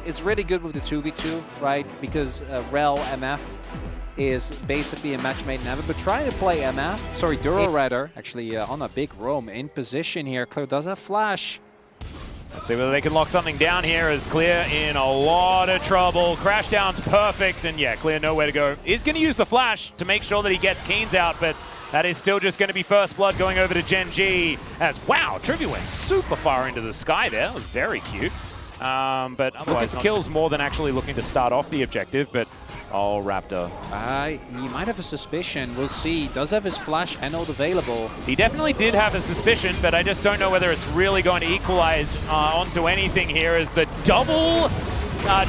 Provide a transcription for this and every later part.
it's really good with the 2v2, right? Because Rel MF is basically a match made in heaven, but trying to play MF, sorry, Duro rather, actually on a big roam in position here. Clear does have flash. Let's see whether they can lock something down here as Clear in a lot of trouble. Crashdown's perfect, and yeah, Clear nowhere to go. He's going to use the flash to make sure that he gets Keens out, but that is still just going to be first blood going over to Gen.G. As, wow, Trivia went super far into the sky there. That was very cute. But otherwise, kills more than actually looking to start off the objective, but oh, Raptor. He might have a suspicion. We'll see. Does have his flash and ult available. He definitely did have a suspicion, but I just don't know whether it's really going to equalize onto anything here as the double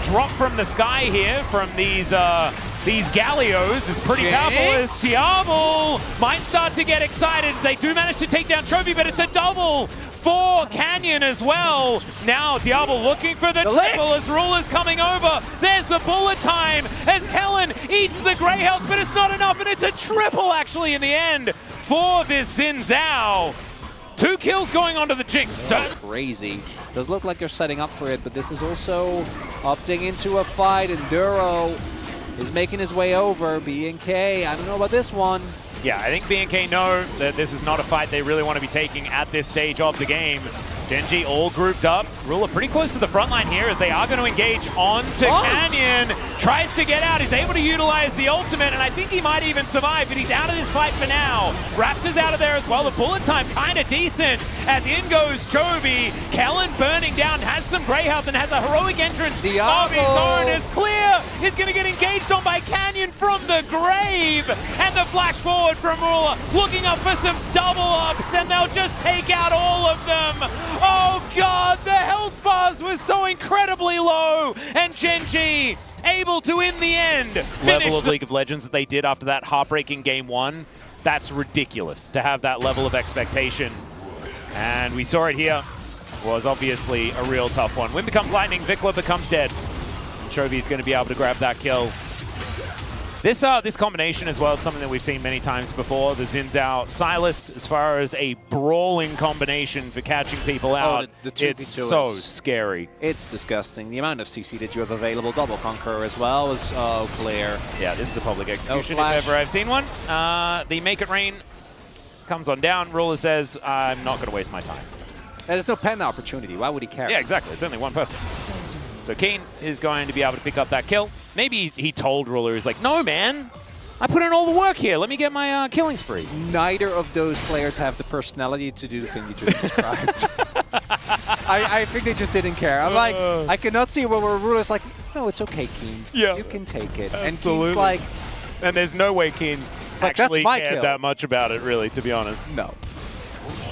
drop from the sky here from these Gallios is pretty powerful as Diablo might start to get excited. They do manage to take down Trophy, but it's a double for Canyon as well. Now Diablo looking for the triple as Ruler's coming over. There's the bullet time as Kellen eats the Grey Health, but it's not enough, and it's a triple actually in the end for this Xin Zhao. 2 kills going onto the Jinx. So crazy. Does look like they're setting up for it, but this is also opting into a fight, and Duro is making his way over. BNK, I don't know about this one. Yeah, I think BNK know that this is not a fight they really want to be taking at this stage of the game. Genji all grouped up. Ruler pretty close to the front line here as they are going to engage onto Canyon. Tries to get out. He's able to utilize the ultimate, and I think he might even survive, but he's out of this fight for now. Raptor's out of there as well. The bullet time kind of decent as in goes Chovy. Kellen burning down, has some Grey Health, and has a heroic entrance of his own as Clear is going to get engaged on by Canyon from the grave. And the flash forward from Ruler, looking up for some double ups, and they'll just take out all of them. Oh god, the health bars was so incredibly low, and Gen.G able to, in the end, finish level of League of Legends that they did after that heartbreaking game 1. That's ridiculous to have that level of expectation. And we saw it here. Was obviously a real tough one. Wind becomes lightning, Vikla becomes dead. And Chovy's going to be able to grab that kill. This combination as well is something that we've seen many times before. The Xin Zhao Silas, as far as a brawling combination for catching people out, it's so scary. It's disgusting. The amount of CC that you have available, double conqueror as well, is so clear. Yeah, this is the public execution if ever I've seen one. The Make It Rain comes on down. Ruler says, I'm not going to waste my time. There's no pen opportunity. Why would he care? Yeah, exactly. It's only one person. So Keen is going to be able to pick up that kill. Maybe he told Ruler, he's like, no, man. I put in all the work here. Let me get my killing spree. Neither of those players have the personality to do the thing you just described. I think they just didn't care. I'm like, I cannot see where Ruler's like, no, it's okay, Keen. Yeah. You can take it. Absolutely. And Keen's like... And there's no way Keen actually cared that much about it, really, to be honest. No.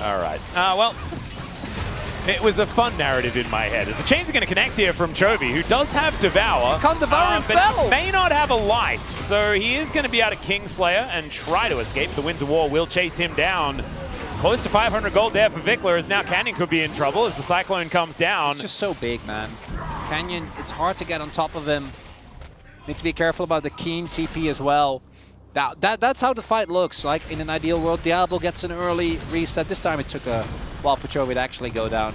All right. Well... It was a fun narrative in my head. As the chains are going to connect here from Chovy, who does have Devour. Can't devour himself! But may not have a life. So he is going to be out of Kingslayer and try to escape. The Winds of War will chase him down. Close to 500 gold there for Vikla, as now Canyon could be in trouble as the Cyclone comes down. It's just so big, man. Canyon, it's hard to get on top of him. Need to be careful about the Keen TP as well. That's how the fight looks. Like in an ideal world, Diablo gets an early reset. This time it took a while for Chovy to actually go down.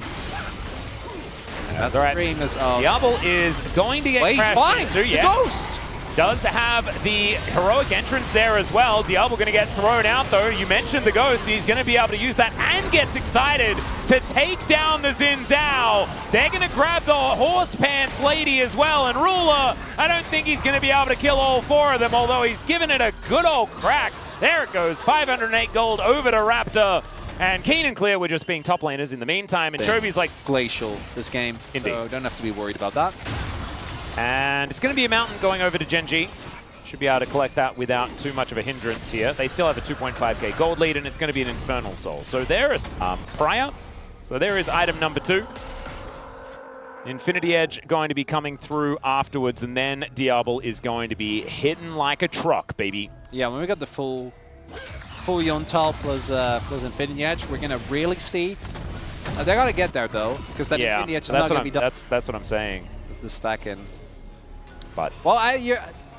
That's all right. Diablo is going to get crashed into. Yeah. The Ghost! Does have the heroic entrance there as well. Diablo going to get thrown out though. You mentioned the Ghost. He's going to be able to use that and gets excited to take down the Xin Zhao. They're going to grab the horse pants lady as well. And Ruler, I don't think he's going to be able to kill all 4 of them, although he's given it a good old crack. There it goes. 508 gold over to Raptor. And Keen and Clear were just being top laners in the meantime. And Chovy's like... glacial this game. Indeed. So don't have to be worried about that. And it's going to be a mountain going over to Gen.G. Should be able to collect that without too much of a hindrance here. They still have a 2.5k gold lead, and it's going to be an Infernal Soul. So there is Prior. So there is item number 2. Infinity Edge going to be coming through afterwards, and then Diablo is going to be hitting like a truck, baby. Yeah, when we got the full Yontal plus Infinity Edge, we're going to really see. They got to get there, though, because that Infinity Edge is not going to be done. That's what I'm saying. It's the stack in. But well,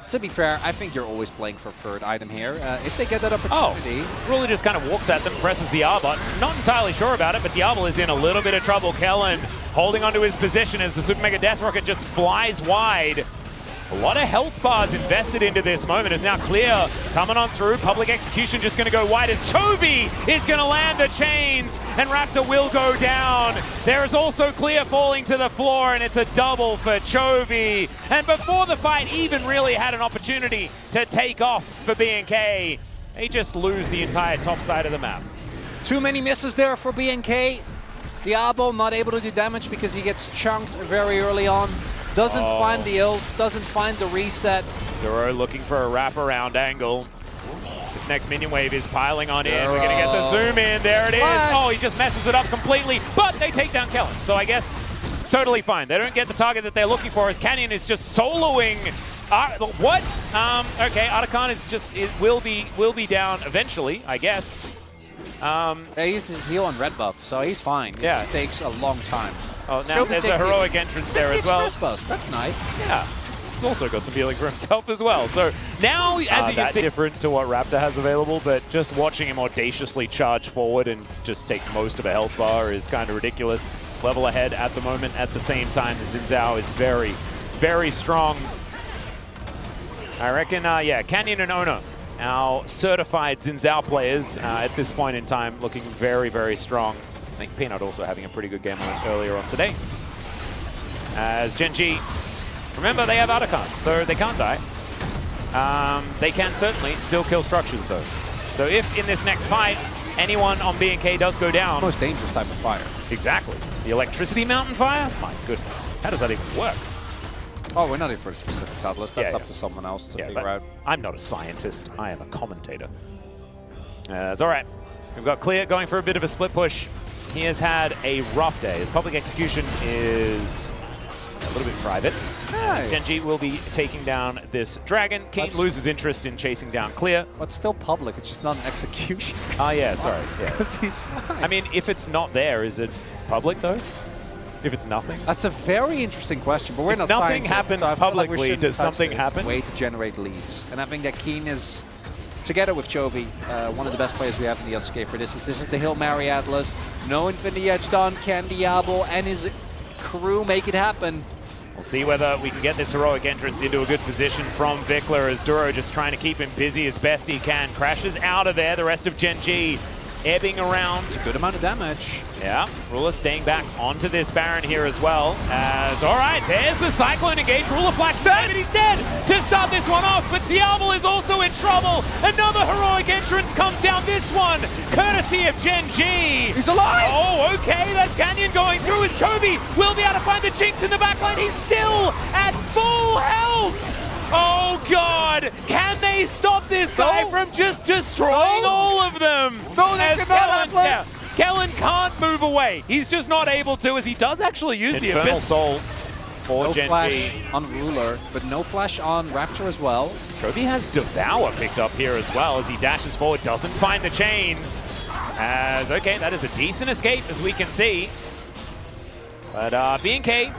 To be fair, I think you're always playing for third item here. If they get that opportunity... Ruler just kind of walks at them, presses the R button. Not entirely sure about it, but Diablo is in a little bit of trouble. Kellen holding onto his position as the Super Mega Death Rocket just flies wide. A lot of health bars invested into this moment. Is now clear. Coming on through. Public Execution just going to go wide as Chovy is going to land the chains, and Raptor will go down. There is also clear falling to the floor, and it's a double for Chovy. And before the fight even really had an opportunity to take off for BNK, they just lose the entire top side of the map. Too many misses there for BNK. Diablo not able to do damage because he gets chunked very early on. Doesn't find the ult, doesn't find the reset. Duro looking for a wraparound angle. This next minion wave is piling on in. We're going to get the zoom in. There it is. Oh, he just messes it up completely, but they take down Kellen. So I guess it's totally fine. They don't get the target that they're looking for as Canyon is just soloing. What? Okay, Artican is just, will be down eventually, I guess. Yeah, he's his heal on red buff, so he's fine. It just takes a long time. Oh, now there's a heroic entrance there as well. That's nice. Yeah. He's also got some healing for himself as well. So now, as you can see, different to what Raptor has available, but just watching him audaciously charge forward and just take most of a health bar is kind of ridiculous. Level ahead at the moment. At the same time, Xin Zhao is very, very strong. I reckon, yeah, Canyon and Ono, our certified Xin Zhao players at this point in time, looking very, very strong. I think Peanut also having a pretty good game earlier on today. As Gen.G, remember they have Artican, so they can't die. They can certainly still kill structures though. So if in this next fight, anyone on BNK does go down... Most dangerous type of fire. Exactly. The electricity mountain fire? My goodness. How does that even work? Oh, we're not in for the specifics, Atlas. That's up to someone else to figure out. I'm not a scientist. I am a commentator. It's all right. We've got Clear going for a bit of a split push. He has had a rough day. His public execution is a little bit private. Gen.G will be taking down this dragon. Keen loses interest in chasing down Clear. But still public, it's just not an execution. Oh yeah, sorry. Because he's fine. I mean, if it's not there, is it public though? If it's nothing? That's a very interesting question, but we're not nothing happens so publicly, does something happen? Way to generate leads. And I think that Keen is, together with Chovy, one of the best players we have in the LCK for this. This is the Hail Mary Atlas. No Infinity Edge done. Can Diablo and his crew make it happen? We'll see whether we can get this heroic entrance into a good position from Vikler as Duro just trying to keep him busy as best he can. Crashes out of there. The rest of Gen.G ebbing around. It's a good amount of damage. Yeah, Ruler staying back onto this Baron here as well. As, all right, there's the Cyclone engage. Ruler flash dead, but he's dead to start this one off. But Diablo is also in trouble. Another heroic entrance comes down this one, courtesy of Gen.G. He's alive! Oh, okay, that's Canyon going through as Chovy will be able to find the Jinx in the backline. He's still at full health. Oh, God! Can they stop this guy from just destroying all of them? No, they cannot, Atlas! Kellen can't move away. He's just not able to, as he does actually use the Infernal Soul for no Gen.G. flash on Ruler, but no flash on Raptor as well. Chovy has Devour picked up here as well as he dashes forward, doesn't find the chains. As, okay, that is a decent escape, as we can see. But BNK...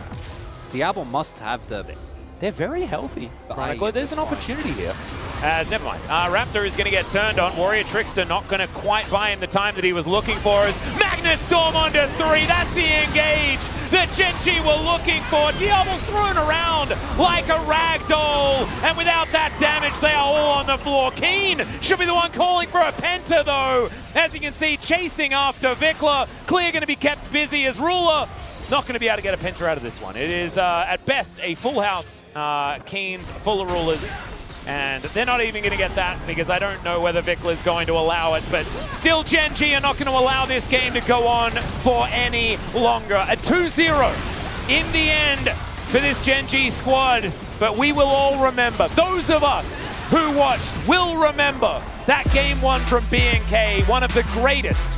Diablo must have the... They're very healthy. There's an opportunity here. Never mind. Raptor is going to get turned on. Warrior Trickster not going to quite buy him the time that he was looking for. As Magnus Storm under 3. That's the engage that Gen.G were looking for. Diablo thrown around like a rag doll. And without that damage, they are all on the floor. Keen should be the one calling for a penta, though. As you can see, chasing after Vikler. Clear going to be kept busy as Ruler. Not going to be able to get a penta out of this one. It is, at best, a full house. Keens full of Rulers. And they're not even going to get that because I don't know whether Vikler is going to allow it. But still, Gen.G are not going to allow this game to go on for any longer. A 2-0 in the end for this Gen.G squad. But we will all remember, those of us who watched will remember that game one from BNK, one of the greatest